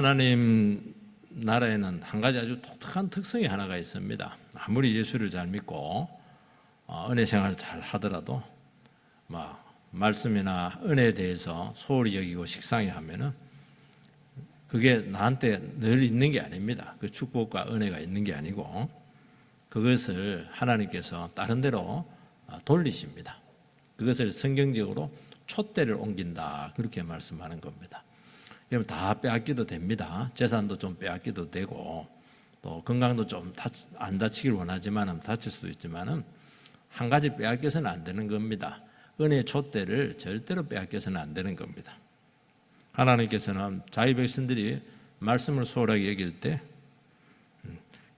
하나님 나라에는 한 가지 아주 독특한 특성이 하나가 있습니다. 아무리 예수를 잘 믿고 은혜 생활을 잘 하더라도 말씀이나 은혜에 대해서 소홀히 여기고 식상히 하면은 그게 나한테 늘 있는 게 아닙니다. 그 축복과 은혜가 있는 게 아니고 그것을 하나님께서 다른 데로 돌리십니다. 그것을 성경적으로 촛대를 옮긴다, 그렇게 말씀하는 겁니다. 그러면 다 빼앗기도 됩니다. 재산도 좀 빼앗기도 되고 또 건강도 좀 안 다치길 원하지만 다칠 수도 있지만은 한 가지 빼앗겨서는 안 되는 겁니다. 은혜의 촛대를 절대로 빼앗겨서는 안 되는 겁니다. 하나님께서는 자기 백성들이 말씀을 소홀하게 여길 때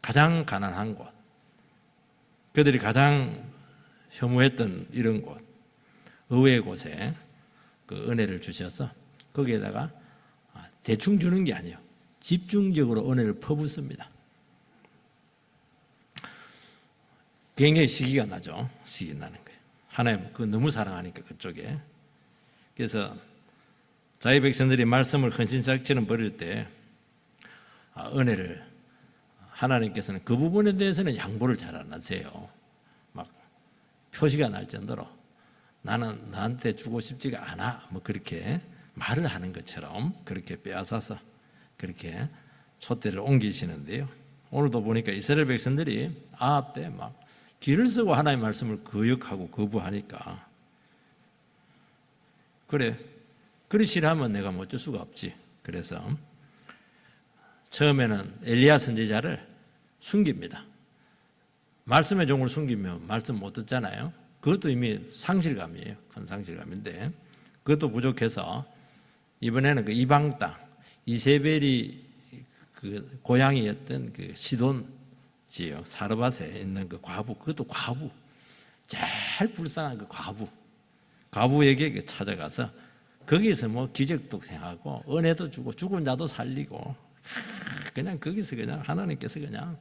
가장 가난한 곳, 그들이 가장 혐오했던 이런 곳, 의외의 곳에 그 은혜를 주셔서 거기에다가 대충 주는 게 아니에요. 집중적으로 은혜를 퍼붓습니다. 굉장히 시기가 나죠. 시기 나는 거예요. 하나님 그 너무 사랑하니까 그쪽에. 그래서 자기 백성들이 말씀을 헌신짝처럼 버릴 때 은혜를 하나님께서는 그 부분에 대해서는 양보를 잘 안 하세요. 막 표시가 날 정도로 나는 나한테 주고 싶지가 않아, 그렇게 말을 하는 것처럼 그렇게 빼앗아서 그렇게 촛대를 옮기시는데요. 오늘도 보니까 이스라엘 백성들이 아합 때 막 길을 쓰고 하나님의 말씀을 거역하고 거부하니까 그래 싫어하면 내가 어쩔 수가 없지. 그래서 처음에는 엘리야 선지자를 숨깁니다. 말씀의 종을 숨기면 말씀 못 듣잖아요. 그것도 이미 상실감이에요. 큰 상실감인데 그것도 부족해서 이번에는 그 이방 땅, 이세벨이 그 고향이었던 그 시돈 지역 사르밧에 있는 그 과부, 그것도 과부, 제일 불쌍한 그 과부에게 찾아가서 거기서 기적도 행하고 은혜도 주고 죽은 자도 살리고 그냥 거기서 그냥 하나님께서 그냥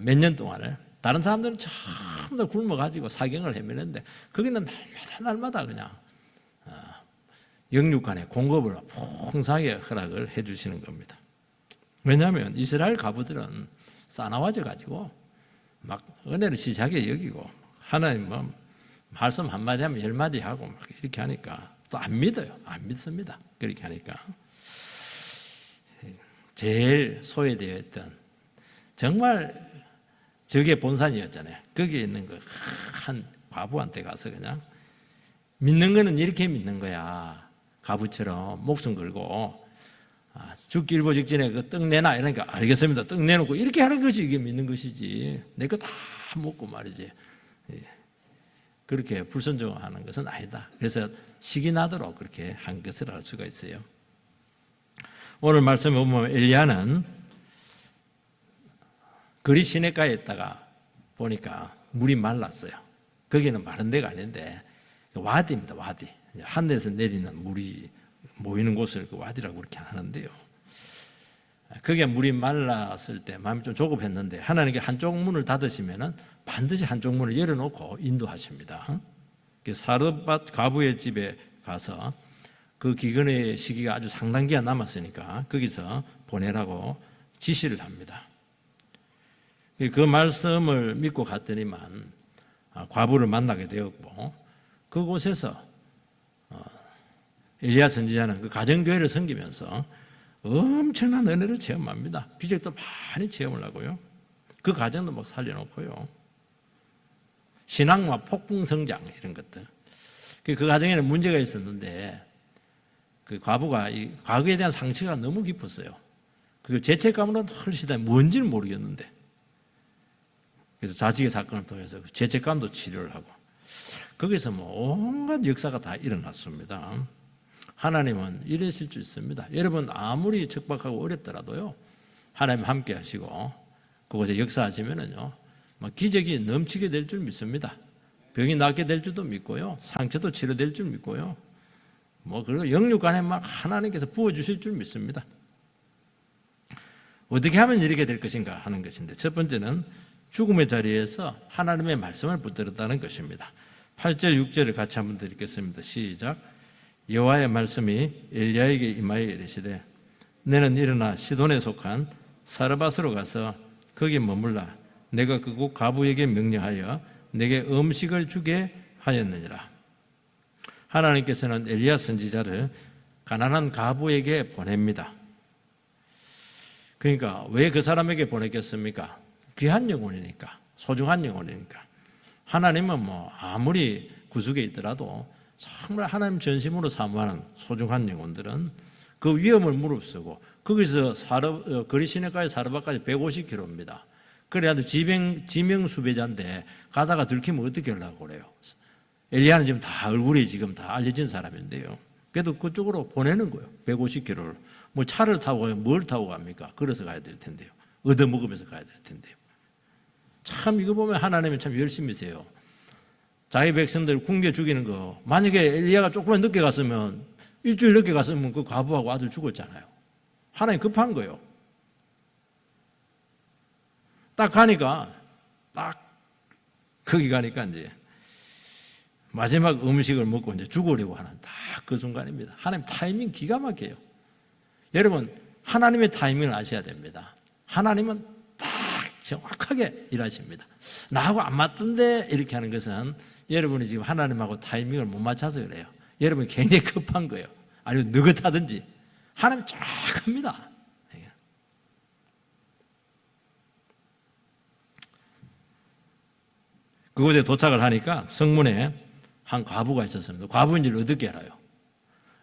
몇 년 동안을 다른 사람들은 전부 다 굶어가지고 사경을 헤매는데 거기는 날마다 그냥 영육간의 공급을 풍성하게 허락을 해주시는 겁니다. 왜냐하면 이스라엘 과부들은 싸나워져 가지고 막 은혜를 시시하게 여기고 하나님 말씀 한마디 하면 10마디 하고 막 이렇게 하니까 또 안 믿어요. 안 믿습니다. 그렇게 하니까 제일 소외되어 있던 정말 적의 본산이었잖아요. 거기에 있는 그 한 과부한테 가서 그냥 믿는 거는 이렇게 믿는 거야. 과부처럼 목숨 걸고 죽기 일보 직전에 그 떡 내놔 이러니까 알겠습니다. 떡 내놓고 이렇게 하는 것이 이게 믿는 것이지. 내 거 다 먹고 말이지. 그렇게 불순종하는 것은 아니다. 그래서 식이 나도록 그렇게 한 것을 알 수가 있어요. 오늘 말씀에 보면 엘리야는 거리 시내가에 있다가 보니까 물이 말랐어요. 거기는 마른 데가 아닌데 와디입니다. 와디. 하늘에서 내리는 물이 모이는 곳을 그 와디라고 그렇게 하는데요. 거기에 물이 말랐을 때 마음이 좀 조급했는데 하나님께 한쪽 문을 닫으시면은 반드시 한쪽 문을 열어놓고 인도하십니다. 사르밧 과부의 집에 가서 그 기근의 시기가 아주 상당 기간 남았으니까 거기서 보내라고 지시를 합니다. 그 말씀을 믿고 갔더니만 과부를 만나게 되었고 그곳에서 엘리야 선지자는 그 가정교회를 섬기면서 엄청난 은혜를 체험합니다. 기적도 많이 체험을 하고요. 그 가정도 막 살려놓고요. 신앙과 폭풍성장 이런 것들. 그 가정에는 문제가 있었는데 그 과부가 이 과거에 대한 상처가 너무 깊었어요. 그 죄책감으로 헐시다 뭔지는 모르겠는데 그래서 자식의 사건을 통해서 죄책감도 치료를 하고 거기서 온갖 역사가 다 일어났습니다. 하나님은 이러실 수 있습니다. 여러분 아무리 척박하고 어렵더라도요 하나님 함께 하시고 그곳에 역사하시면은요 기적이 넘치게 될 줄 믿습니다. 병이 낫게 될 줄도 믿고요 상처도 치료될 줄 믿고요 그리고 영육간에 막 하나님께서 부어주실 줄 믿습니다. 어떻게 하면 이렇게 될 것인가 하는 것인데 첫 번째는 죽음의 자리에서 하나님의 말씀을 붙들었다는 것입니다. 8절 6절을 같이 한번 드리겠습니다. 시작. 여호와의 말씀이 엘리야에게 임하여 이르시되 너는 일어나 시돈에 속한 사르밧으로 가서 거기 머물라. 내가 그곳 과부에게 명령하여 내게 음식을 주게 하였느니라. 하나님께서는 엘리야 선지자를 가난한 과부에게 보냅니다. 그러니까 왜 그 사람에게 보냈겠습니까? 귀한 영혼이니까, 소중한 영혼이니까. 하나님은 뭐 아무리 구석에 있더라도 정말 하나님 전심으로 사모하는 소중한 영혼들은 그 위험을 무릅쓰고 거기서 거리 시내까지 사르밧까지 150km입니다. 그래야 지명수배자인데 가다가 들키면 어떻게 하려고 그래요? 엘리야는 지금 다 얼굴이 지금 다 알려진 사람인데요. 그래도 그쪽으로 보내는 거예요. 150km를. 뭐 차를 타고 가요? 뭘 타고 갑니까? 걸어서 가야 될 텐데요. 얻어먹으면서 가야 될 텐데요. 참 이거 보면 하나님이 참 열심히세요. 자기 백성들 굶겨 죽이는 거. 만약에 엘리야가 조금만 늦게 갔으면, 일주일 늦게 갔으면 그 과부하고 아들 죽었잖아요. 하나님 급한 거예요. 딱 가니까, 딱 거기 가니까 이제 마지막 음식을 먹고 이제 죽으려고 하는 딱 그 순간입니다. 하나님 타이밍 기가 막혀요. 여러분, 하나님의 타이밍을 아셔야 됩니다. 하나님은 딱 정확하게 일하십니다. 나하고 안 맞던데 이렇게 하는 것은 여러분이 지금 하나님하고 타이밍을 못 맞춰서 그래요. 여러분이 굉장히 급한 거예요. 아니면 느긋하든지. 하나님 정확합니다. 그곳에 도착을 하니까 성문에 한 과부가 있었습니다. 과부인지를 어떻게 알아요?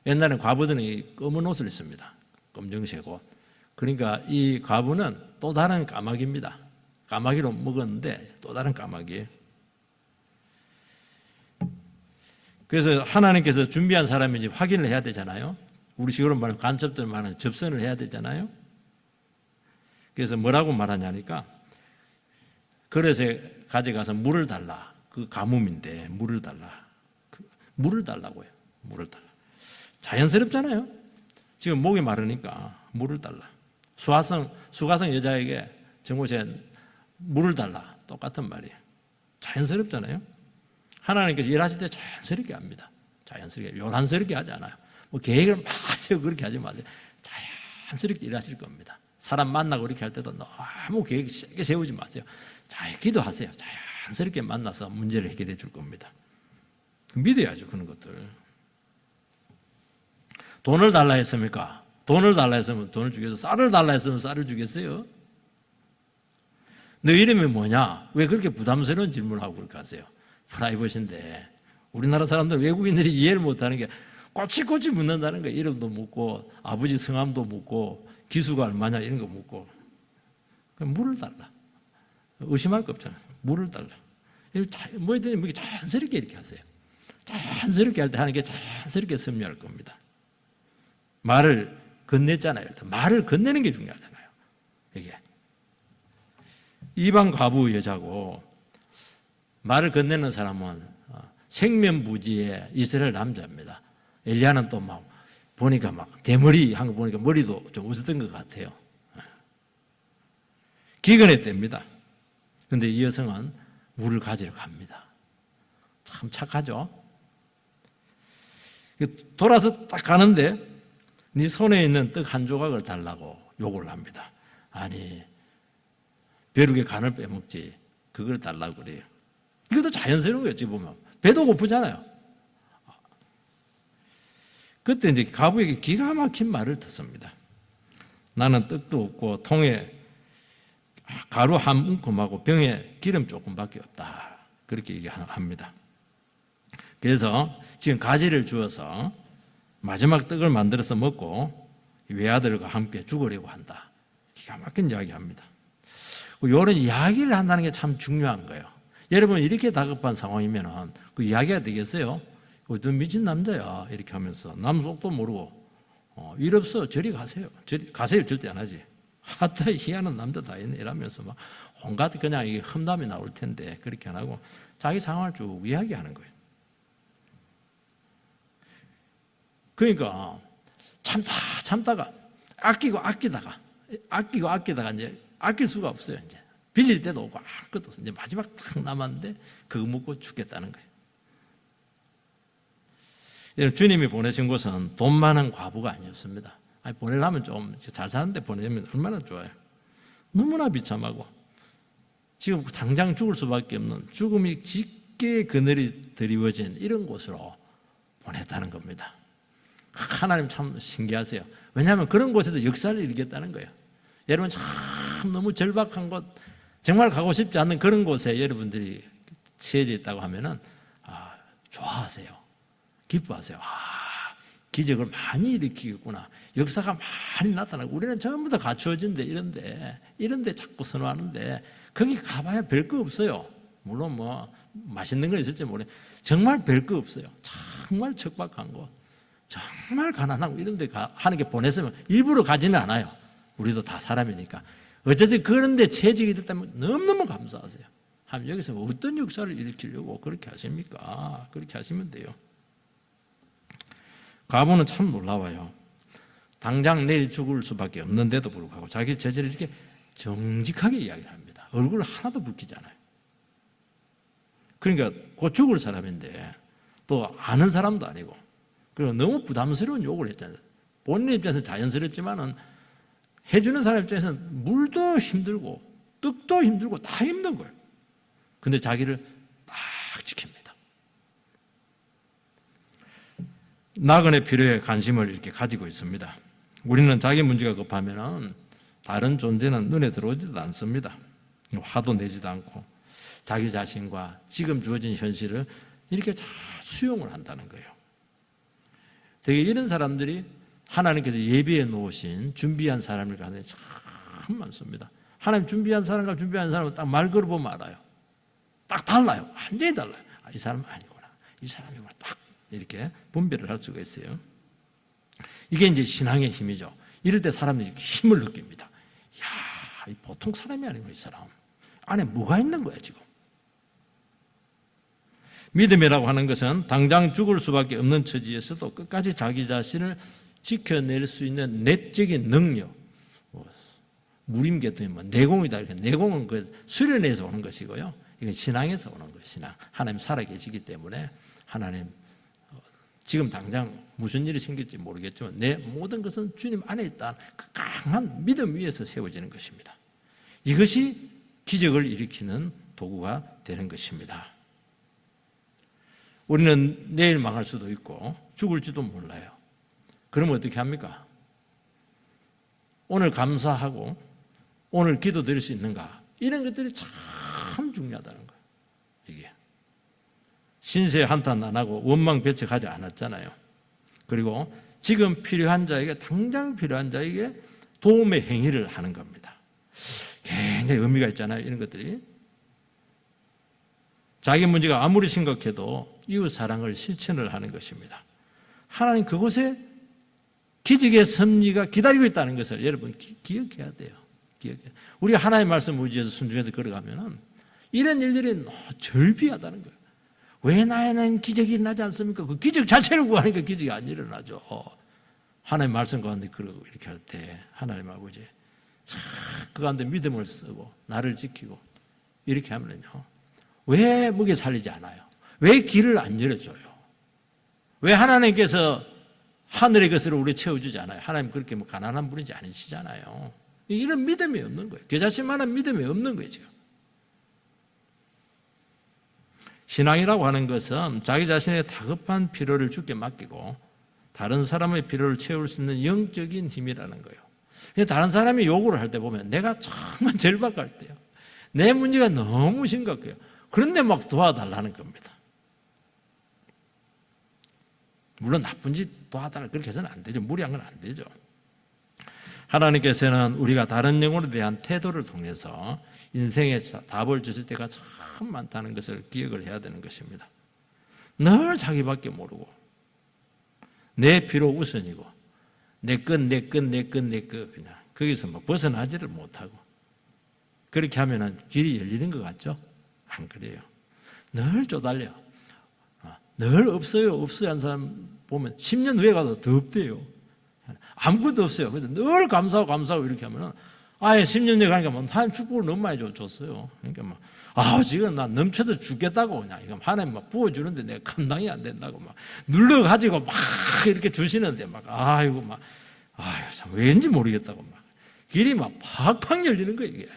옛날에 과부들은 검은 옷을 입습니다. 검정색 옷. 그러니까 이 과부는 또 다른 까마귀입니다. 까마귀로 먹었는데 또 다른 까마귀. 그래서 하나님께서 준비한 사람인지 확인을 해야 되잖아요. 우리식으로 말하면 간첩들 말하는 접선을 해야 되잖아요. 그래서 뭐라고 말하냐니까 그릇에 가져가서 물을 달라. 그 가뭄인데 물을 달라. 물을 달라고 해요. 물을 달라. 자연스럽잖아요. 지금 목이 마르니까 물을 달라. 수가성 여자에게 정모시에 물을 달라. 똑같은 말이에요. 자연스럽잖아요. 하나님께서 일하실 때 자연스럽게 합니다. 자연스럽게, 요란스럽게 하지 않아요. 뭐 계획을 막 세우고 그렇게 하지 마세요. 자연스럽게 일하실 겁니다. 사람 만나고 그렇게 할 때도 너무 계획 세게 세우지 마세요. 잘 기도하세요. 자연스럽게 만나서 문제를 해결해 줄 겁니다. 믿어야죠, 그런 것들. 돈을 달라 했습니까? 돈을 달라 했으면 돈을 주겠어요. 쌀을 달라 했으면 쌀을 주겠어요? 너 이름이 뭐냐? 왜 그렇게 부담스러운 질문을 하고 그렇게 하세요? 프라이버시인데 우리나라 사람들 외국인들이 이해를 못하는 게 꼬치꼬치 묻는다는 거예요. 이름도 묻고 아버지 성함도 묻고 기수가 얼마냐 이런 거 묻고. 그럼 물을 달라. 의심할 거 없잖아요. 물을 달라. 뭐든지 자연스럽게 이렇게 하세요. 자연스럽게 할 때 하는 게 자연스럽게 섭리할 겁니다. 말을 건넸잖아요. 말을 건네는 게 중요하잖아요. 이게 이방 과부 여자고 말을 건네는 사람은 생면부지의 이스라엘 남자입니다. 엘리야는 또 막 보니까 막 대머리 한 거 보니까 머리도 좀 웃었던 것 같아요. 기근했답니다. 그런데 이 여성은 물을 가지러 갑니다. 참 착하죠? 돌아서 딱 가는데 네 손에 있는 떡 한 조각을 달라고 요구를 합니다. 아니, 벼룩의 간을 빼먹지 그걸 달라고 그래요. 이것도 자연스러운 거예요. 지금 보면 배도 고프잖아요. 그때 이제 과부에게 기가 막힌 말을 듣습니다. 나는 떡도 없고 통에 가루 한 움큼하고 병에 기름 조금밖에 없다. 그렇게 얘기합니다. 그래서 지금 가지를 주어서 마지막 떡을 만들어서 먹고 외아들과 함께 죽으려고 한다. 기가 막힌 이야기합니다. 이런 이야기를 한다는 게 참 중요한 거예요. 여러분 이렇게 다급한 상황이면 그 이야기가 되겠어요? 어떤 미친 남자야 이렇게 하면서 남 속도 모르고 일 없어 저리 가세요. 저리 가세요 절대 안 하지. 하다 희한한 남자 다 있네 이러면서 막 온갖 그냥 이게 험담이 나올 텐데 그렇게 안 하고 자기 상황을 쭉 이야기하는 거예요. 그러니까 참다가 아끼다가 이제 아낄 수가 없어요. 이제 빌릴 때도 없고 아무것도 없어요. 이제 마지막 딱 남았는데 그거 먹고 죽겠다는 거예요. 주님이 보내신 곳은 돈 많은 과부가 아니었습니다. 아니, 보내려면 좀 잘 사는데 보내면 얼마나 좋아요. 너무나 비참하고 지금 당장 죽을 수밖에 없는 죽음이 짙게 그늘이 드리워진 이런 곳으로 보냈다는 겁니다. 하나님 참 신기하세요. 왜냐하면 그런 곳에서 역사를 일으켰다는 거예요. 여러분 참 너무 절박한 곳, 정말 가고 싶지 않는 그런 곳에 여러분들이 처해져 있다고 하면은 좋아하세요. 기뻐하세요. 기적을 많이 일으키겠구나. 역사가 많이 나타나고 우리는 전부 다 갖추어진 데 이런데 자꾸 선호하는데 거기 가봐야 별 거 없어요. 물론 뭐 맛있는 건 있을지 모르겠는데 정말 별 거 없어요. 정말 척박한 곳, 정말 가난하고 이런 데 하는 게 보냈으면 일부러 가지는 않아요. 우리도 다 사람이니까. 어쨌든 그런 데 채직이 됐다면 너무너무 감사하세요. 하면 여기서 어떤 역사를 일으키려고 그렇게 하십니까? 그렇게 하시면 돼요. 과부는 참 놀라워요. 당장 내일 죽을 수밖에 없는데도 불구하고 자기 죄를 이렇게 정직하게 이야기를 합니다. 얼굴 하나도 붉히지 않아요. 그러니까 곧 죽을 사람인데 또 아는 사람도 아니고 그리고 너무 부담스러운 욕을 했잖아요. 본인 입장에서는 자연스럽지만은 해주는 사람 입장에서는 물도 힘들고 떡도 힘들고 다 힘든 거예요. 근데 자기를 딱 지킵니다. 나그네 필요에 관심을 이렇게 가지고 있습니다. 우리는 자기 문제가 급하면은 다른 존재는 눈에 들어오지도 않습니다. 화도 내지도 않고 자기 자신과 지금 주어진 현실을 이렇게 잘 수용을 한다는 거예요. 되게 이런 사람들이 하나님께서 예비해 놓으신 준비한 사람을 가운데 참 많습니다. 하나님 준비한 사람과 준비한 사람은 딱 말 걸어보면 알아요. 딱 달라요. 완전히 달라요. 이 사람은 아니구나. 이 사람이구나. 딱 이렇게 분별을 할 수가 있어요. 이게 이제 신앙의 힘이죠. 이럴 때 사람들이 힘을 느낍니다. 이야, 보통 사람이 아니고 이 사람. 안에 뭐가 있는 거야 지금. 믿음이라고 하는 것은 당장 죽을 수밖에 없는 처지에서도 끝까지 자기 자신을 지켜낼 수 있는 내적인 능력, 무림계통이 내공이다. 이렇게 내공은 그 수련에서 오는 것이고요. 이건 신앙에서 오는 거예요. 신앙. 하나님 살아계시기 때문에 하나님 지금 당장 무슨 일이 생길지 모르겠지만 내 모든 것은 주님 안에 있다. 그 강한 믿음 위에서 세워지는 것입니다. 이것이 기적을 일으키는 도구가 되는 것입니다. 우리는 내일 망할 수도 있고 죽을지도 몰라요. 그러면 어떻게 합니까? 오늘 감사하고 오늘 기도 드릴 수 있는가? 이런 것들이 참 중요하다는 거예요. 이게 신세 한탄 안 하고 원망배척하지 않았잖아요. 그리고 지금 필요한 자에게 당장 필요한 자에게 도움의 행위를 하는 겁니다. 굉장히 의미가 있잖아요. 이런 것들이 자기 문제가 아무리 심각해도 이웃 사랑을 실천을 하는 것입니다. 하나님 그곳에 기적의 섭리가 기다리고 있다는 것을 여러분 기억해야 돼요. 우리가 하나님의 말씀 의지해서 순종해서 걸어가면은 이런 일들이 절비하다는 거예요. 왜 나에는 기적이 일어나지 않습니까? 그 기적 자체를 구하니까 기적이 안 일어나죠. 하나님의 말씀 가운데 이렇게 할 때 하나님 아버지 그 가운데 믿음을 쓰고 나를 지키고 이렇게 하면요. 왜 먹여 살리지 않아요? 왜 길을 안 열어줘요? 왜 하나님께서 하늘의 것으로 우리 채워주지 않아요? 하나님 그렇게 뭐 가난한 분이지 아니시잖아요. 이런 믿음이 없는 거예요. 그 자신만한 믿음이 없는 거예요, 지금. 신앙이라고 하는 것은 자기 자신의 다급한 필요를 주께 맡기고 다른 사람의 필요를 채울 수 있는 영적인 힘이라는 거예요. 다른 사람이 요구를 할 때 보면 내가 정말 절박할 때요. 내 문제가 너무 심각해요. 그런데 막 도와달라는 겁니다. 물론 나쁜 짓 도와달라 그렇게 해서는 안 되죠. 무리한 건 안 되죠. 하나님께서는 우리가 다른 영혼에 대한 태도를 통해서 인생에 답을 주실 때가 참 많다는 것을 기억을 해야 되는 것입니다. 늘 자기밖에 모르고 내 필요 우선이고 내 것 그냥 거기서 뭐 벗어나지를 못하고 그렇게 하면은 길이 열리는 것 같죠? 안 그래요. 늘 쪼달려. 늘 없어요 한 사람 보면 10년 후에 가도 더 없대요. 아무것도 없어요. 그래서 늘 감사하고 이렇게 하면은 아예 10년 후에 가니까 뭐 하나님 축복을 너무 많이 줬어요. 그러니까 막 지금 나 넘쳐서 죽겠다고 그냥 이거 하나님 막 부어주는데 내가 감당이 안 된다고 막 눌러가지고 막 이렇게 주시는데 막 아이고 막 참 왜인지 모르겠다고 막 길이 막 팍팍 열리는 거예요. 이게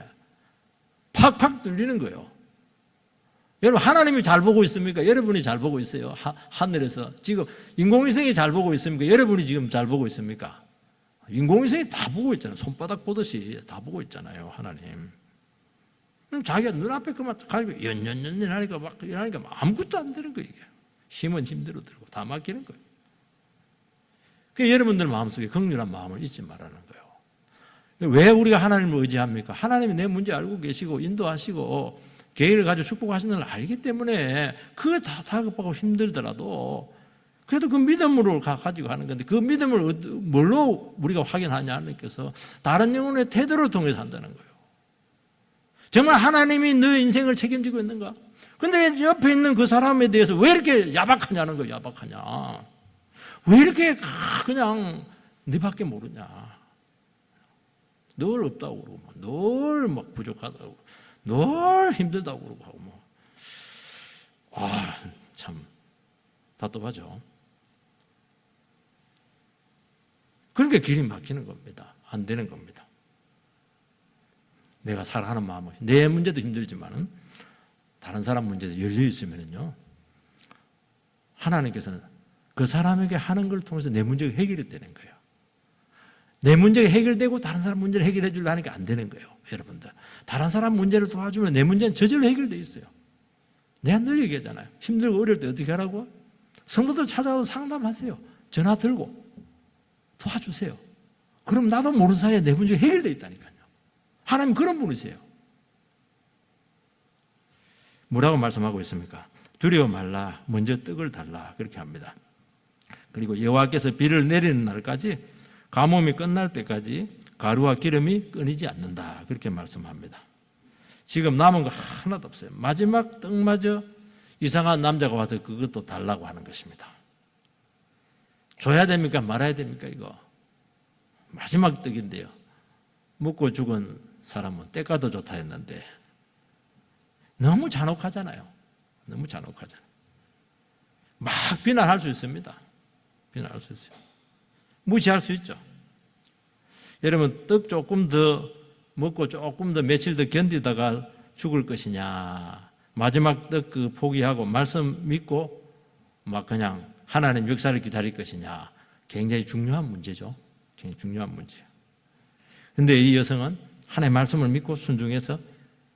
팍팍 뚫리는 거예요. 여러분, 하나님이 잘 보고 있습니까? 여러분이 잘 보고 있어요? 하늘에서 지금 인공위성이 잘 보고 있습니까? 여러분이 지금 잘 보고 있습니까? 인공위성이 다 보고 있잖아요. 손바닥 보듯이 다 보고 있잖아요, 하나님. 자기가 눈앞에 그만 가지고 연연연연 하니까 막 이러니까 아무것도 안 되는 거예요. 이게. 힘은 힘대로 들고 다 맡기는 거예요. 그 여러분들 마음속에 긍휼한 마음을 잊지 말라는 거예요. 왜 우리가 하나님을 의지합니까? 하나님이 내 문제 알고 계시고 인도하시고 계획을 가지고 축복하시는 걸 알기 때문에 그걸 다 다급하고 힘들더라도 그래도 그 믿음으로 가지고 하는 건데, 그 믿음을 뭘로 우리가 확인하냐 하나님께서 다른 영혼의 태도를 통해서 한다는 거예요. 정말 하나님이 너 인생을 책임지고 있는가? 근데 옆에 있는 그 사람에 대해서 왜 이렇게 야박하냐는 거예요. 야박하냐? 왜 이렇게 그냥 너밖에 모르냐? 늘 없다고 그러고 늘 막 부족하다고 늘 힘들다고 그러고 하고 뭐. 참 답답하죠. 그러니까 길이 막히는 겁니다. 안 되는 겁니다. 내가 살아가는 마음은 내 문제도 힘들지만은 다른 사람 문제도 열려 있으면요, 하나님께서는 그 사람에게 하는 걸 통해서 내 문제가 해결이 되는 거예요. 내 문제가 해결되고 다른 사람 문제를 해결해 주려 하니까 안 되는 거예요. 여러분들, 다른 사람 문제를 도와주면 내 문제는 저절로 해결되어 있어요. 내가 늘 얘기하잖아요. 힘들고 어려울 때 어떻게 하라고? 성도들 찾아가서 상담하세요. 전화 들고 도와주세요. 그럼 나도 모르는 사이에 내 문제가 해결되어 있다니까요. 하나님 그런 분이세요. 뭐라고 말씀하고 있습니까? 두려워 말라, 먼저 떡을 달라, 그렇게 합니다. 그리고 여호와께서 비를 내리는 날까지, 가뭄이 끝날 때까지 가루와 기름이 끊이지 않는다, 그렇게 말씀합니다. 지금 남은 거 하나도 없어요. 마지막 떡마저 이상한 남자가 와서 그것도 달라고 하는 것입니다. 줘야 됩니까? 말아야 됩니까? 이거 마지막 떡인데요, 먹고 죽은 사람은 때가도 좋다 했는데 너무 잔혹하잖아요. 너무 잔혹하잖아요. 막 비난할 수 있습니다. 비난할 수 있어요. 무시할 수 있죠. 여러분, 떡 조금 더 먹고 조금 더 며칠 더 견디다가 죽을 것이냐, 마지막 떡 그 포기하고 말씀 믿고 막 그냥 하나님 역사를 기다릴 것이냐, 굉장히 중요한 문제죠. 굉장히 중요한 문제예요. 그런데 이 여성은 하나님의 말씀을 믿고 순종해서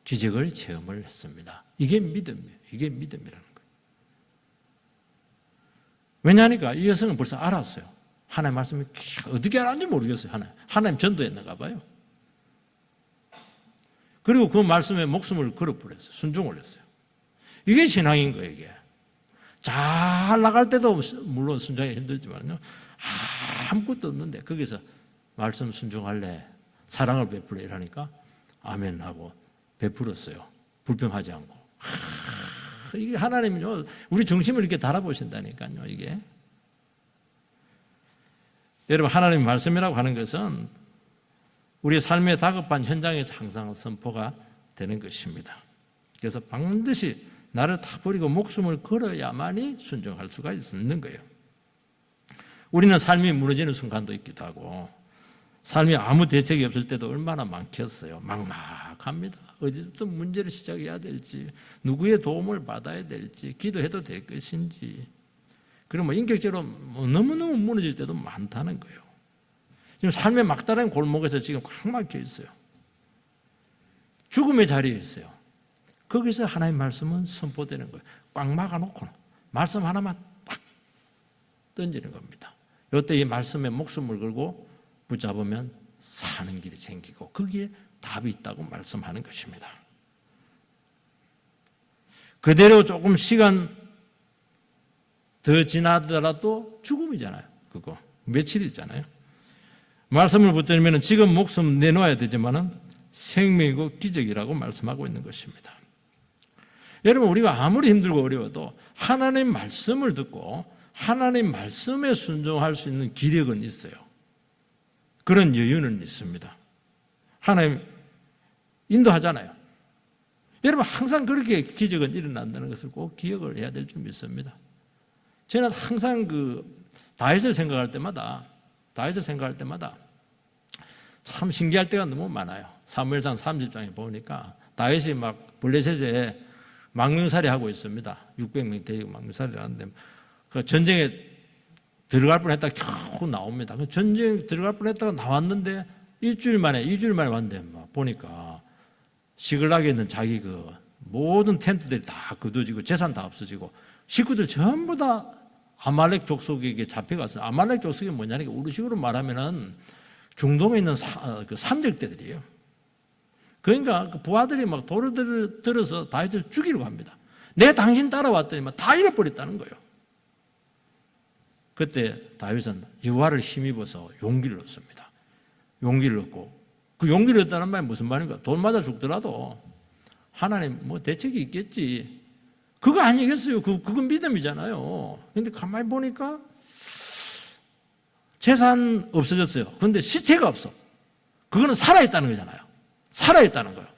기적을 체험을 했습니다. 이게 믿음이에요. 이게 믿음이라는 거예요. 왜냐하니까 이 여성은 벌써 알았어요. 하나님의 말씀이 어떻게 알았는지 모르겠어요. 하나님 전도했는가 봐요. 그리고 그 말씀에 목숨을 걸어버렸어요. 순종을 했어요. 이게 신앙인 거예요. 이게 잘 나갈 때도 물론 순종이 힘들지만요, 아무것도 없는데 거기서 말씀 순종할래, 사랑을 베풀래 이러니까 아멘 하고 베풀었어요. 불평하지 않고. 이게 하나님은요, 우리 중심을 이렇게 달아보신다니까요. 이게 여러분, 하나님 말씀이라고 하는 것은 우리의 삶의 다급한 현장에서 항상 선포가 되는 것입니다. 그래서 반드시 나를 다 버리고 목숨을 걸어야만이 순종할 수가 있는 거예요. 우리는 삶이 무너지는 순간도 있기도 하고, 삶이 아무 대책이 없을 때도 얼마나 많겠어요. 막막합니다. 어디서부터 문제를 시작해야 될지, 누구의 도움을 받아야 될지, 기도해도 될 것인지, 그리고 뭐 인격적으로 너무너무 무너질 때도 많다는 거예요. 지금 삶의 막다른 골목에서 지금 꽉 막혀 있어요. 죽음의 자리에 있어요. 거기서 하나님의 말씀은 선포되는 거예요. 꽉 막아놓고 말씀 하나만 딱 던지는 겁니다. 이때 이 말씀에 목숨을 걸고 붙잡으면 사는 길이 생기고 거기에 답이 있다고 말씀하는 것입니다. 그대로 조금 시간 더 지나더라도 죽음이잖아요. 그거 며칠이잖아요. 말씀을 붙들면 지금 목숨 내놓아야 되지만은 생명이고 기적이라고 말씀하고 있는 것입니다. 여러분, 우리가 아무리 힘들고 어려워도 하나님 말씀을 듣고 하나님 말씀에 순종할 수 있는 기력은 있어요. 그런 여유는 있습니다. 하나님 인도하잖아요. 여러분, 항상 그렇게 기적은 일어난다는 것을 꼭 기억을 해야 될 줄 믿습니다. 저는 항상 다윗을 생각할 때마다 다윗을 생각할 때마다 참 신기할 때가 너무 많아요. 사무엘상 30장에 보니까 다윗이 막 블레셋에 망명살이 하고 있습니다. 600명 데리고 망명살이를 하는데 그 전쟁에 들어갈 뻔했다가 겨우 나옵니다. 그 전쟁에 들어갈 뻔했다가 나왔는데 일주일 만에 왔는데 막 보니까 시글락에 있는 자기 그 모든 텐트들이 다 거두어지고 재산 다 없어지고 식구들 전부 다 아말렉 족속에게 잡혀갔어요. 아말렉 족속이 뭐냐니까 우리식으로 말하면은 중동에 있는 그 산적대들이에요. 그러니까 그 부하들이 막 돌을 들어서 다윗을 죽이려고 합니다. 내 당신 따라왔더니 막 다 잃어버렸다는 거예요. 그때 다윗은 여호와를 힘입어서 용기를 얻습니다. 용기를 얻고 그 용기를 얻다는 말이 무슨 말인가? 돌 맞아 죽더라도 하나님 뭐 대책이 있겠지. 그거 아니겠어요. 그건 믿음이잖아요. 근데 가만히 보니까 재산 없어졌어요. 그런데 시체가 없어. 그거는 살아있다는 거잖아요. 살아있다는 거예요.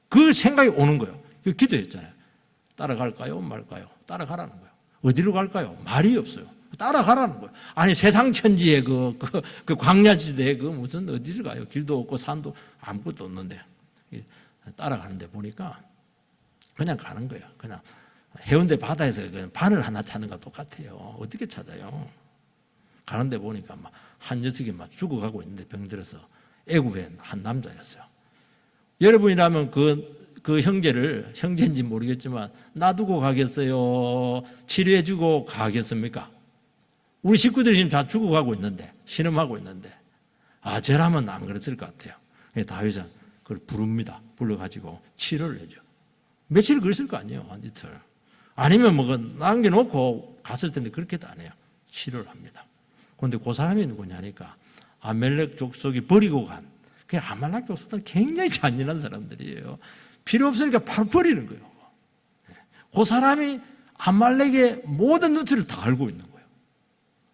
그 생각이 오는 거예요. 그 기도했잖아요. 따라갈까요? 말까요? 따라가라는 거예요. 어디로 갈까요? 말이 없어요. 따라가라는 거예요. 아니 세상 천지에 그 광야지대에 그 무슨 어디를 가요? 길도 없고 산도 아무것도 없는데 따라가는데 보니까 그냥 가는 거예요. 그냥 해운대 바다에서 그냥 바늘 하나 찾는 거 똑같아요. 어떻게 찾아요? 가는데 보니까 막 한 녀석이 막 죽어가고 있는데 병들어서 애굽의 한 남자였어요. 여러분이라면 그 형제인지 모르겠지만 놔두고 가겠어요? 치료해주고 가겠습니까? 우리 식구들이 지금 다 죽어가고 있는데, 신음하고 있는데, 저라면 안 그랬을 것 같아요. 다윗은 그걸 부릅니다. 불러가지고 치료를 해줘. 며칠 그랬을 거 아니에요, 한 이틀. 아니면 뭐 남겨놓고 갔을 텐데 그렇게도 안 해요. 치료를 합니다. 그런데 그 사람이 누구냐니까 아멜렉 족속이 버리고 간, 그 아말렉 족속은 굉장히 잔인한 사람들이에요. 필요 없으니까 바로 버리는 거예요. 그 사람이 아말렉의 모든 누트를 다 알고 있는 거예요.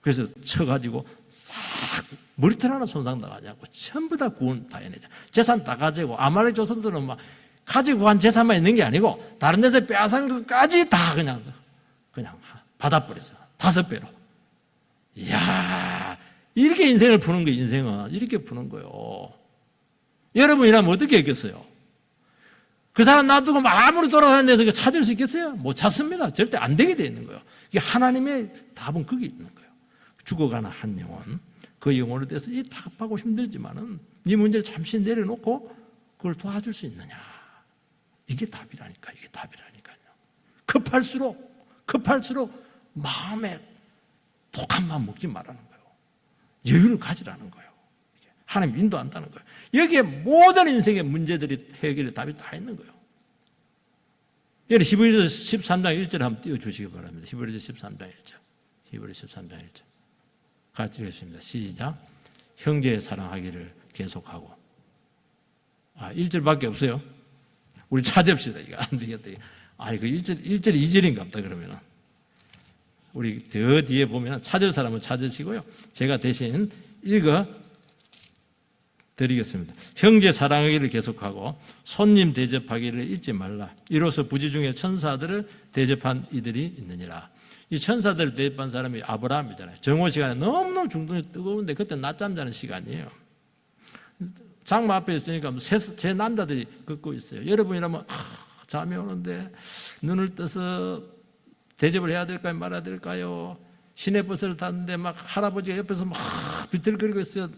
그래서 쳐가지고 싹 머리털 하나 손상당하지 않고 전부 다 구원 다 해내자. 재산 다 가지고 아말렉 조선들은 막 가지고 간 재산만 있는 게 아니고 다른 데서 빼앗은 것까지 다 그냥 받아버렸어요. 5배로. 이야, 이렇게 인생을 푸는 거예요. 인생은 이렇게 푸는 거예요. 여러분이라면 어떻게 했겠어요? 그 사람 놔두고 아무리 돌아다니는 데서 찾을 수 있겠어요? 못 찾습니다. 절대 안 되게 되어 있는 거예요. 이게 하나님의 답은 거기 있는 거예요. 죽어가는 한 영혼, 그 영혼에 대해서 이 답하고 힘들지만은 이 문제를 잠시 내려놓고 그걸 도와줄 수 있느냐. 이게 답이라니까. 이게 답이라니까요. 급할수록 마음에 독한 마음 먹지 말라는 거예요. 여유를 가지라는 거예요. 하나님 인도한다는 거예요. 여기에 모든 인생의 문제들이 해결의 답이 다 있는 거예요. 여기 히브리서 13장 1절 한번 띄워주시기 바랍니다. 히브리서 13장 1절. 히브리서 13장 1절. 같이 읽겠습니다. 시작. 형제 사랑하기를 계속하고. 1절밖에 없어요. 우리 찾읍시다. 이거 안 되겠다. 아니, 그 1절 2절인가 보다, 그러면은. 우리 더 뒤에 보면 찾을 사람은 찾으시고요. 제가 대신 읽어 드리겠습니다. 형제 사랑하기를 계속하고 손님 대접하기를 잊지 말라. 이로써 부지 중에 천사들을 대접한 이들이 있느니라. 이 천사들을 대접한 사람이 아브라함이잖아요. 정오 시간에 너무너무 중동이 뜨거운데 그때 낮잠 자는 시간이에요. 장마 앞에 있으니까 제 남자들이 걷고 있어요. 여러분이라면 잠이 오는데 눈을 떠서 대접을 해야 될까요? 말아야 될까요? 시내버스를 탔는데 막 할아버지가 옆에서 막 비틀거리고 있어요.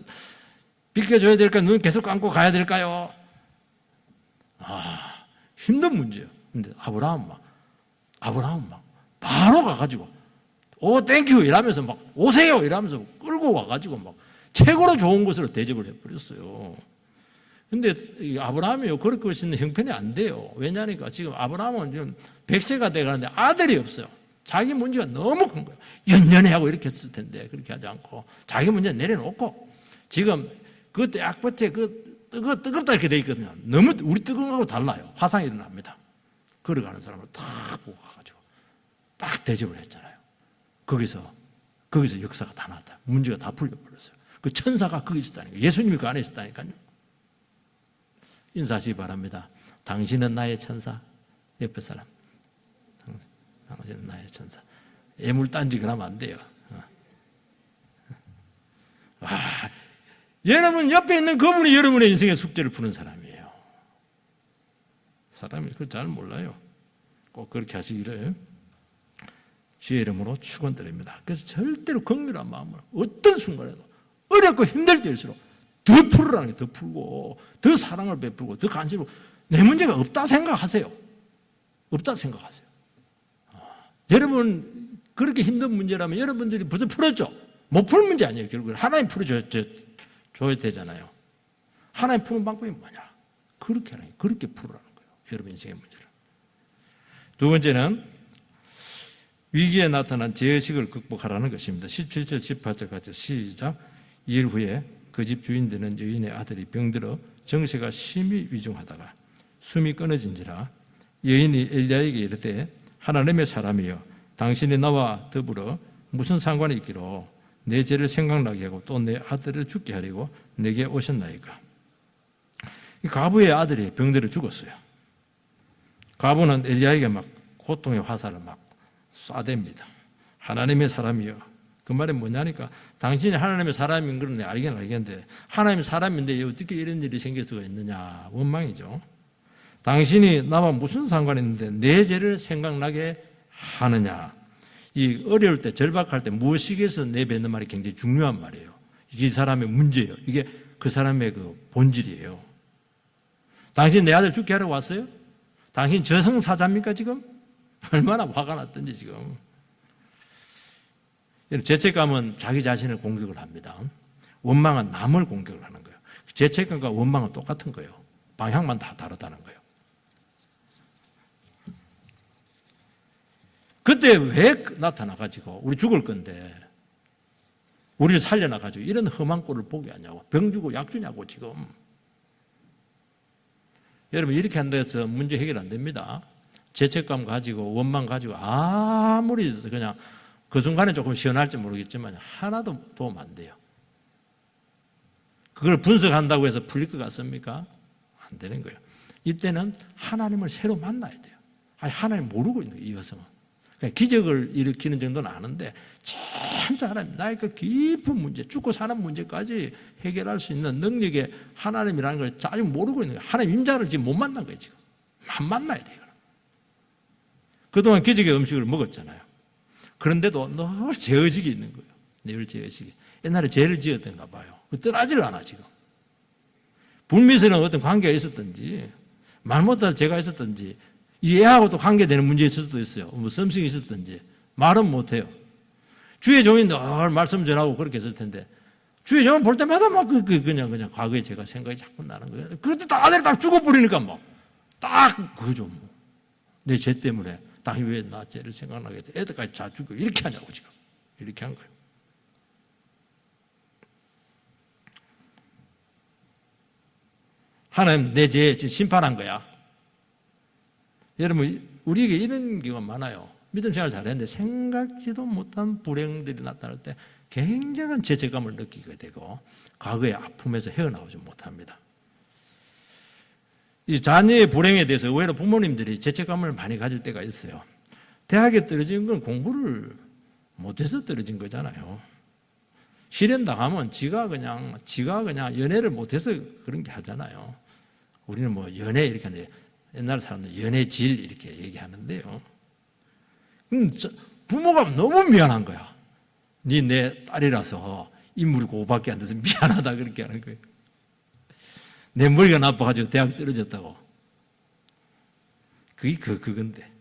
비켜줘야 될까요? 눈 계속 감고 가야 될까요? 힘든 문제예요. 근데 아브라함 막 바로 가가지고 오 땡큐 이러면서 막 오세요 이러면서 끌고 와가지고 막 최고로 좋은 곳으로 대접을 해버렸어요. 근데 아브라함이요 그럴 것은 형편이 안 돼요. 왜냐니까 지금 아브라함은 지금 100세가 돼가는데 아들이 없어요. 자기 문제가 너무 큰 거예요. 연연해 하고 이렇게 했을 텐데 그렇게 하지 않고 자기 문제 내려놓고 지금 그때 약볕에 뜨겁다 이렇게 돼 있거든요. 너무 우리 뜨거운 거하고 달라요. 화상이 일어납니다. 걸어가는 사람을 딱 보고 가가지고 딱 대접을 했잖아요. 거기서 역사가 다 났다. 문제가 다 풀려버렸어요. 그 천사가 거기 있었다니까요. 예수님이 그 안에 있었다니까요. 인사하시기 바랍니다. 당신은 나의 천사. 옆에 사람. 당신은 나의 천사. 애물단지 그러면 안 돼요. 와, 여러분 옆에 있는 그분이 여러분의 인생의 숙제를 푸는 사람이에요. 사람이 그걸 잘 몰라요. 꼭 그렇게 하시기를 주의 이름으로 축원드립니다. 그래서 절대로 긍휼한 마음으로 어떤 순간에도 어렵고 힘들 때일수록 더 풀으라는 게 더 풀고 더 사랑을 베풀고 더 관심을 내 문제가 없다 생각하세요. 없다 생각하세요. 여러분 그렇게 힘든 문제라면 여러분들이 벌써 풀었죠. 못 풀 문제 아니에요. 결국은 하나님 풀어줘야 되잖아요. 하나님 푸는 방법이 뭐냐? 그렇게 하라는 거예요. 그렇게 풀으라는 거예요. 여러분 인생의 문제를. 두 번째는 위기에 나타난 죄의식을 극복하라는 것입니다. 17절 18절 같이 시작. 2일 후에 그 집 주인 되는 여인의 아들이 병들어 정세가 심히 위중하다가 숨이 끊어진지라 여인이 엘리야에게 이르되 하나님의 사람이여 당신이 나와 더불어 무슨 상관이 있기로 내 죄를 생각나게 하고 또 내 아들을 죽게 하려고 내게 오셨나이까. 이 과부의 아들이 병들어 죽었어요. 과부는 엘리야에게 막 고통의 화살을 막 쏴댑니다. 하나님의 사람이여. 그 말이 뭐냐니까 당신이 하나님의 사람인 건 알겠는데 하나님의 사람인데 어떻게 이런 일이 생길 수가 있느냐. 원망이죠. 당신이 나와 무슨 상관이 있는데 내 죄를 생각나게 하느냐. 이 어려울 때 절박할 때 무엇이겠어 내뱉는 말이 굉장히 중요한 말이에요. 이게 이 사람의 문제예요. 이게 그 사람의 그 본질이에요. 당신 내 아들 죽게 하려고 왔어요? 당신 저승사자입니까 지금? 얼마나 화가 났던지 지금. 죄책감은 자기 자신을 공격을 합니다. 원망은 남을 공격을 하는 거예요. 죄책감과 원망은 똑같은 거예요. 방향만 다 다르다는 거예요. 그때 왜 나타나가지고 우리 죽을 건데 우리를 살려놔가지고 이런 험한 꼴을 보게 하냐고. 병 주고 약 주냐고 지금. 여러분 이렇게 한다고 해서 문제 해결 안 됩니다. 죄책감 가지고 원망 가지고 아무리 그냥 그 순간에 조금 시원할지 모르겠지만 하나도 도움 안 돼요. 그걸 분석한다고 해서 풀릴 것 같습니까? 안 되는 거예요. 이때는 하나님을 새로 만나야 돼요. 아니 하나님 모르고 있는 거예요, 이 여성은. 그러니까 기적을 일으키는 정도는 아는데 진짜 하나님 나의 그 깊은 문제, 죽고 사는 문제까지 해결할 수 있는 능력의 하나님이라는 걸 아직 모르고 있는 거예요. 하나님 임자를 지금 못 만난 거예요. 지금 안 만나야 돼요. 그동안 기적의 음식을 먹었잖아요. 그런데도 늘 죄의식이 있는 거예요. 늘 죄의식이. 옛날에 죄를 지었던가 봐요. 떠나지를 않아 지금. 불미스러운 어떤 관계가 있었든지 말 못할 죄가 있었든지 이 애하고도 관계되는 문제가 있을 수도 있어요. 뭐 썸씽이 있었든지 말은 못해요. 주의 종이 늘 말씀 전하고 그렇게 했을 텐데 주의 종을 볼 때마다 막 그냥 과거의 죄가 생각이 자꾸 나는 거예요. 그것도 다 아들이 딱 죽어버리니까 뭐 딱 그죠 뭐. 내 죄 때문에 당연히 왜 나 죄를 생각나게 돼? 애들까지 다 죽고 이렇게 하냐고 지금. 이렇게 한 거예요. 하나님 내 죄 지금 심판한 거야. 여러분 우리에게 이런 경우가 많아요. 믿음 생활 잘했는데 생각지도 못한 불행들이 나타날 때 굉장한 죄책감을 느끼게 되고 과거의 아픔에서 헤어나오지 못합니다. 이 자녀의 불행에 대해서 의외로 부모님들이 죄책감을 많이 가질 때가 있어요. 대학에 떨어진 건 공부를 못해서 떨어진 거잖아요. 실현 당하면 지가 그냥 연애를 못해서 그런 게 하잖아요. 우리는 뭐 연애 이렇게 하는데 옛날 사람들 연애질 이렇게 얘기하는데요. 부모가 너무 미안한 거야. 네 내 딸이라서 인물이 그거밖에 안 돼서 미안하다 그렇게 하는 거예요. 내 머리가 나빠가지고 대학 떨어졌다고. 그게 그건데.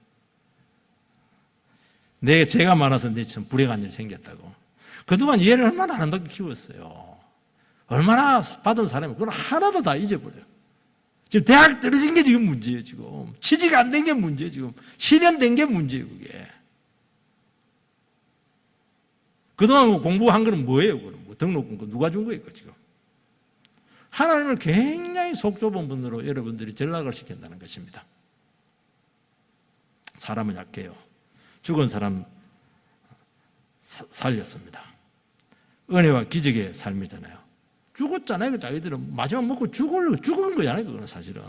내 죄가 많아서 내 참 불행한 일 생겼다고. 그동안 얘를 얼마나 아름답게 키웠어요. 얼마나 받은 사람이 그걸 하나도 다 잊어버려요. 지금 대학 떨어진 게 지금 문제예요, 지금. 취직 안 된 게 문제예요, 지금. 실현된 게 문제예요, 그게. 그동안 공부한 거는 뭐예요, 그럼? 뭐 등록금 누가 준 거예요, 지금? 하나님을 굉장히 속 좁은 분으로 여러분들이 전락을 시킨다는 것입니다. 사람은 약해요. 죽은 사람 살렸습니다. 은혜와 기적의 삶이잖아요. 죽었잖아요. 자기들은 마지막 먹고 죽은 거잖아요. 그거는 사실은.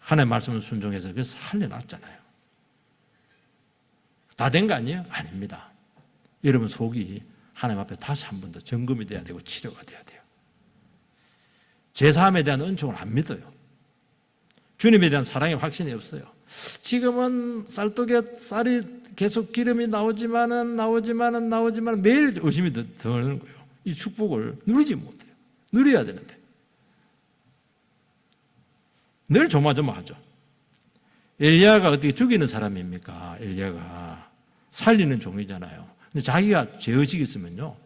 하나님의 말씀을 순종해서 그래서 살려놨잖아요. 다 된 거 아니에요? 아닙니다. 여러분 속이 하나님 앞에 다시 한 번 더 점검이 돼야 되고 치료가 돼야 돼요. 제사함에 대한 은총을 안 믿어요. 주님에 대한 사랑의 확신이 없어요. 지금은 쌀떡에 쌀이 계속 기름이 나오지만은 매일 의심이 드는 거예요. 이 축복을 누리지 못해요. 누려야 되는데 늘 조마조마하죠. 엘리야가 어떻게 죽이는 사람입니까? 엘리야가 살리는 종이잖아요. 근데 자기가 죄의식이 있으면요,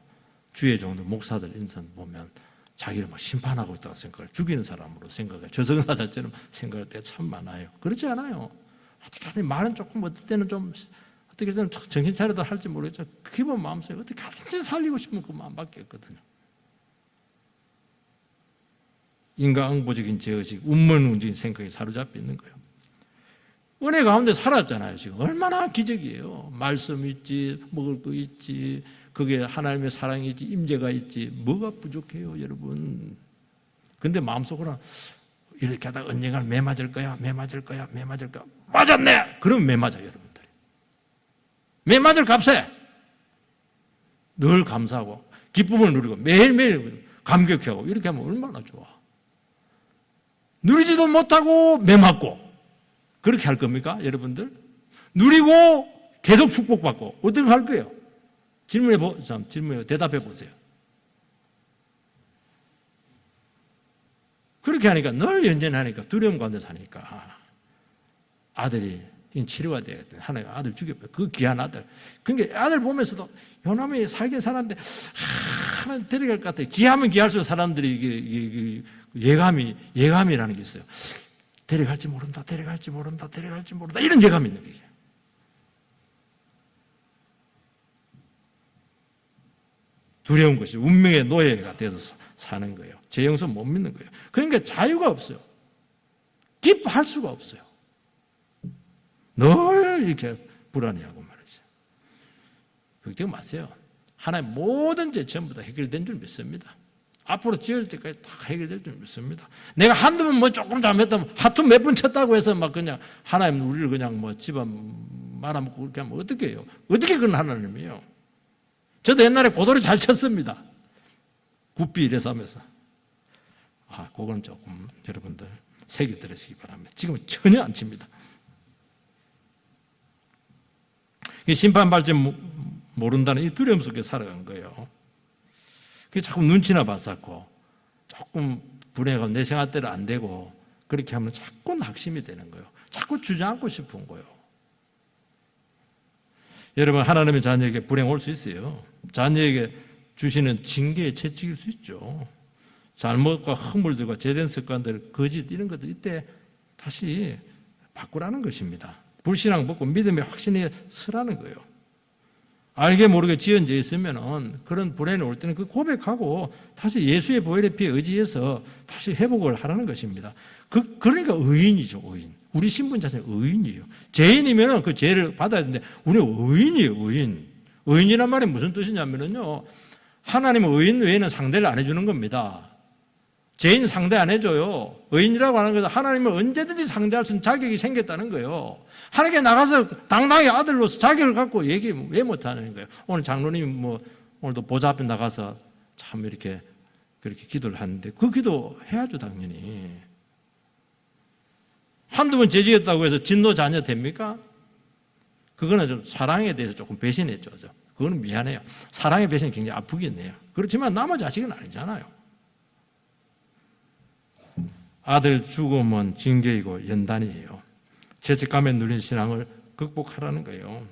주의 종들, 목사들 인선 보면 자기를 막 심판하고 있다고 생각을, 죽이는 사람으로 생각을, 저승사자처럼 생각할 때가 참 많아요. 그렇지 않아요. 어떻게 하든 말은 조금 어떨 때는 좀 어떻게 해서는 정신 차려도 할지 모르겠지만 기본 마음속에 어떻게 하든지 살리고 싶은 그 마음밖에 없거든요. 인간응보적인 죄의식, 운문운적인 생각에 사로잡혀 있는 거예요. 은혜 가운데 살았잖아요. 지금 얼마나 기적이에요. 말씀 있지, 먹을 거 있지, 그게 하나님의 사랑이 있지, 임재가 있지. 뭐가 부족해요, 여러분. 근데 마음속으로는 이렇게 하다가 언젠가는 매 맞을 거야. 맞았네! 그럼 매 맞아요, 여러분들. 매 맞을 값에 늘 감사하고 기쁨을 누리고 매일매일 감격해하고 이렇게 하면 얼마나 좋아. 누리지도 못하고 매 맞고 그렇게 할 겁니까, 여러분들? 누리고 계속 축복받고 어떻게 할 거예요? 질문에 대답해 보세요. 그렇게 하니까 늘 연연하니까 두려움 가운데 사니까 아들이 치료가 되거든요. 하나님 아들 죽여버려. 그 귀한 아들. 그러니까 아들 보면서도 요놈이 살긴 살았는데 하나님 데려갈 것 같아요. 귀하면 귀할수록 사람들이 이게 예감이라는 게 있어요. 데려갈지 모른다 이런 예감이 있는 거예요. 두려운 것이 운명의 노예가 돼서 사는 거예요. 제 영성 못 믿는 거예요. 그러니까 자유가 없어요. 기뻐할 수가 없어요. 늘 이렇게 불안해하고 말이죠. 걱정 마세요. 하나님 모든 죄 전부 다 해결된 줄 믿습니다. 앞으로 지을 때까지 다 해결될 줄 믿습니다. 내가 한두 번 조금 잘못했다면 하트 몇 번 쳤다고 해서 막 그냥 하나님 우리를 그냥 집안 말아먹고 그렇게 하면 어떻게 해요? 어떻게 그런 하나님이에요? 저도 옛날에 고도리 잘 쳤습니다. 굽비 이래서 하면서. 그건 조금 여러분들 새겨 들으시기 바랍니다. 지금은 전혀 안 칩니다. 심판받지 모른다는 이 두려움 속에 살아간 거예요. 자꾸 눈치나 봤었고 조금 불행하고 내 생각대로 안 되고 그렇게 하면 자꾸 낙심이 되는 거예요. 자꾸 주저앉고 싶은 거예요. 여러분, 하나님의 자녀에게 불행 올 수 있어요. 자녀에게 주시는 징계의 채찍일 수 있죠. 잘못과 허물들과 죄된 습관들, 거짓 이런 것들 이때 다시 바꾸라는 것입니다. 불신앙 벗고 믿음의 확신에 서라는 거예요. 알게 모르게 지은 죄 있으면 그런 불행이 올 때는 그 고백하고 다시 예수의 보혈의 피에 의지해서 다시 회복을 하라는 것입니다. 그러니까 의인이죠, 의인. 우리 신분 자체는 의인이에요. 죄인이면 그 죄를 받아야 되는데 우리는 의인이에요, 의인. 의인이란 말이 무슨 뜻이냐면요, 하나님은 의인 외에는 상대를 안 해주는 겁니다. 죄인 상대 안 해줘요. 의인이라고 하는 것은 하나님을 언제든지 상대할 수 있는 자격이 생겼다는 거예요. 하나님께 나가서 당당히 아들로서 자격을 갖고 얘기 왜 못하는 거예요? 오늘 장로님 오늘도 보좌 앞에 나가서 참 이렇게 그렇게 기도를 하는데 그 기도 해야죠, 당연히. 한두 번 죄지었다고 해서 진노 자녀 됩니까? 그거는 좀 사랑에 대해서 조금 배신했죠. 그거는 미안해요. 사랑의 배신이 굉장히 아프겠네요. 그렇지만 남의 자식은 아니잖아요. 아들 죽음은 징계이고 연단이에요. 죄책감에 눌린 신앙을 극복하라는 거예요.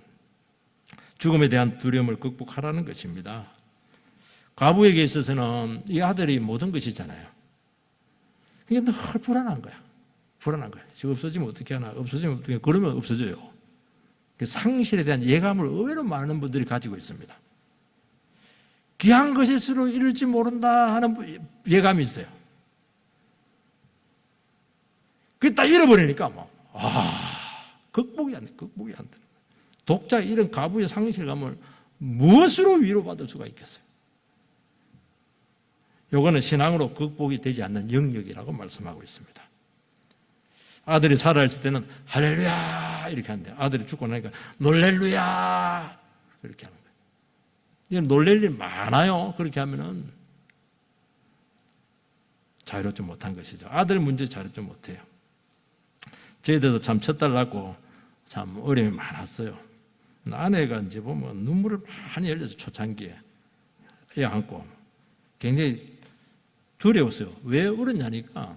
죽음에 대한 두려움을 극복하라는 것입니다. 과부에게 있어서는 이 아들이 모든 것이잖아요. 이게 늘 불안한 거야. 지금 없어지면 어떻게 하나? 없어지면 어떻게 하나? 그러면 없어져요. 상실에 대한 예감을 의외로 많은 분들이 가지고 있습니다. 귀한 것일수록 이룰지 모른다 하는 예감이 있어요. 그게 딱 잃어버리니까 극복이 안 돼. 독자 이런 가부의 상실감을 무엇으로 위로받을 수가 있겠어요? 이거는 신앙으로 극복이 되지 않는 영역이라고 말씀하고 있습니다. 아들이 살아있을 때는 할렐루야 이렇게 하는데 아들이 죽고 나니까 놀렐루야 이렇게 하는 거예요. 놀랄 일 많아요. 그렇게 하면은 자유롭지 못한 것이죠. 아들 문제 자유롭지 못해요. 저희들도 참 첫 딸 낳고 참 어려움이 많았어요. 아내가 이제 보면 눈물을 많이 흘려서 초창기에 애 안고 굉장히 두려웠어요. 왜 울었냐니까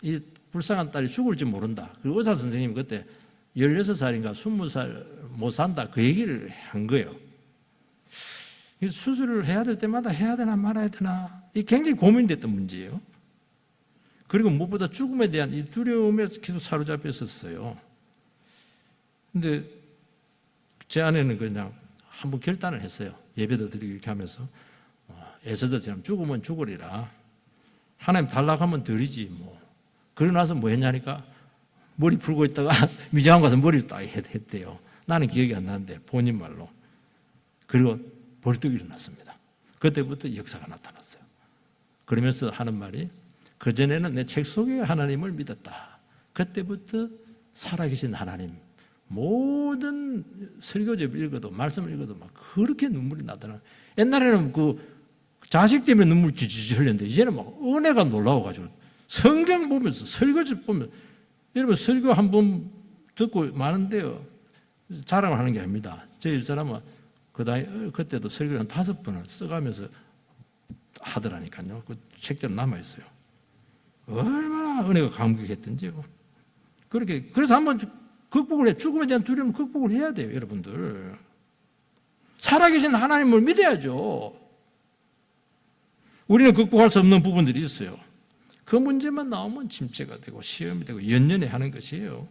이 불쌍한 딸이 죽을지 모른다. 그 의사 선생님이 그때 16살인가 20살 못 산다 그 얘기를 한 거예요. 수술을 해야 될 때마다 해야 되나 말아야 되나 이 굉장히 고민됐던 문제예요. 그리고 무엇보다 죽음에 대한 이 두려움에 계속 사로잡혀 있었어요. 근데 제 아내는 그냥 한번 결단을 했어요. 예배도 드리고 이렇게 하면서 에스더처럼 죽으면 죽으리라. 하나님 달라고 하면 드리지 뭐. 그러고 나서 뭐 했냐니까 머리 풀고 있다가 미장원 가서 머리를 딱 했대요. 나는 기억이 안 나는데 본인 말로. 그리고 벌떡 일어났습니다. 그때부터 역사가 나타났어요. 그러면서 하는 말이 그전에는 내 책 속에 하나님을 믿었다. 그때부터 살아계신 하나님 모든 설교집을 읽어도 말씀을 읽어도 막 그렇게 눈물이 나더라. 옛날에는 그 자식 때문에 눈물 지지지 흘렸는데 이제는 막 은혜가 놀라워가지고 성경 보면서 설교집 보면 여러분 설교 한 번 듣고 많은데요. 자랑을 하는 게 아닙니다. 저희 사람은 그때도 설교를 한 5번을 써가면서 하더라니까요. 그 책대로 남아있어요. 얼마나 은혜가 감격했던지요. 그래서 한번 극복을 해. 죽음에 대한 두려움을 극복을 해야 돼요, 여러분들. 살아계신 하나님을 믿어야죠. 우리는 극복할 수 없는 부분들이 있어요. 그 문제만 나오면 침체가 되고 시험이 되고 연연해 하는 것이에요.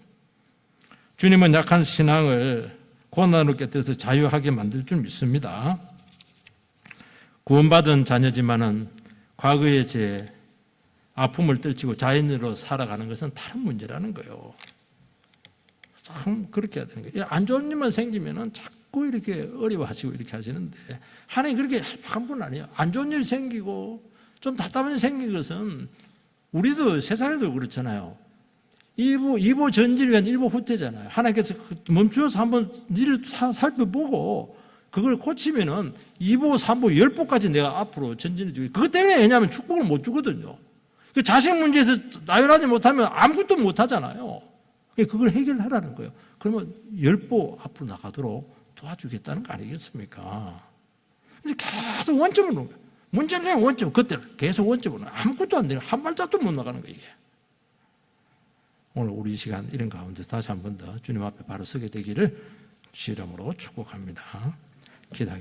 주님은 약한 신앙을 고난으로 깨뜨려서 자유하게 만들 줄 믿습니다. 구원받은 자녀지만은 과거의 죄, 아픔을 떨치고 자연으로 살아가는 것은 다른 문제라는 거예요. 참 그렇게 해야 되는 거예요. 안 좋은 일만 생기면은 자꾸 이렇게 어려워하시고 이렇게 하시는데 하나님 그렇게 한 분 아니에요. 안 좋은 일 생기고 좀 답답한 일 생긴 것은 우리도 세상에도 그렇잖아요. 2보 전진을 위한 1보 후퇴잖아요. 하나님께서 멈추어서 한번 일을 살펴보고 그걸 고치면은 2보, 3보, 10보까지 내가 앞으로 전진해 주고 그것 때문에 왜냐하면 축복을 못 주거든요. 그 자식 문제에서 나열하지 못하면 아무것도 못 하잖아요. 그걸 해결하라는 거예요. 그러면 10보 앞으로 나가도록 도와주겠다는 거 아니겠습니까? 이제 계속 원점으로 오는 거예요. 문제는 원점, 그때 계속 원점으로 아무것도 안 돼요. 한 발짝도 못 나가는 거예요, 이게. 오늘 우리 이 시간 이런 가운데 다시 한 번 더 주님 앞에 바로 서게 되기를 주의 이름으로 축복합니다. 기도하겠습니다.